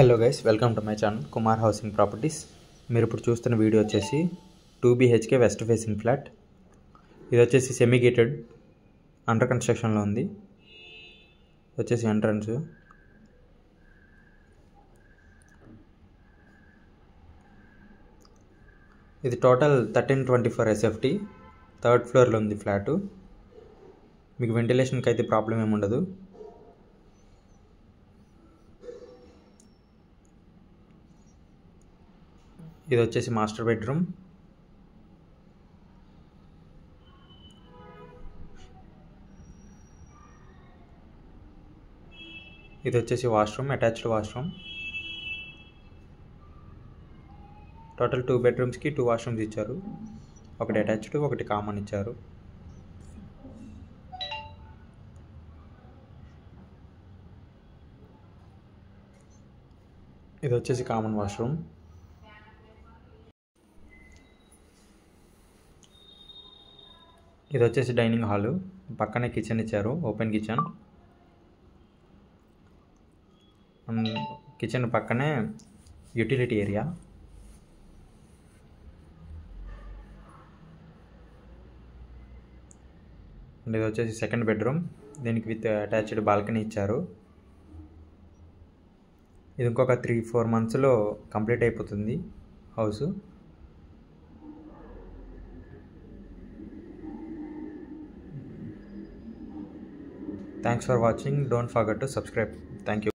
Hello guys, welcome to my channel Kumar housing properties. మీరు ఇప్పుడు చూస్తున్న వీడియో వచ్చేసి 2 BHK వెస్ట్ ఫేసింగ్ ఫ్లాట్. ఇది వచ్చేసి సెమీ గేటెడ్, అండర్ కన్స్ట్రక్షన్లో ఉంది. వచ్చేసి ఎంట్రన్స్. ఇది టోటల్ 1324 SFT. థర్డ్ ఫ్లోర్లో ఉంది ఫ్లాటు. మీకు వెంటిలేషన్కి అయితే ప్రాబ్లం ఏమి ఉండదు. ఇది వచ్చేసి మాస్టర్ బెడ్రూమ్. ఇది వచ్చేసి washroom, attached washroom. Total 2 బెడ్రూమ్స్కి 2 washrooms ఇచ్చారు. ఒకటి అటాచ్డ్, ఒకటి కామన్ ఇచ్చారు. ఇది వచ్చేసి కామన్ వాష్రూమ్. ఇది వచ్చేసి డైనింగ్ హాలు. పక్కనే కిచెన్ ఇచ్చారు, ఓపెన్ కిచెన్. కిచెన్ పక్కనే యూటిలిటీ ఏరియా. అండ్ ఇది వచ్చేసి సెకండ్ బెడ్రూమ్. దీనికి విత్ అటాచ్డ్ బాల్కనీ ఇచ్చారు. ఇది ఇంకొక 3-4 మంత్స్లో కంప్లీట్ అయిపోతుంది house. Thanks for watching. Don't forget to subscribe. Thank you.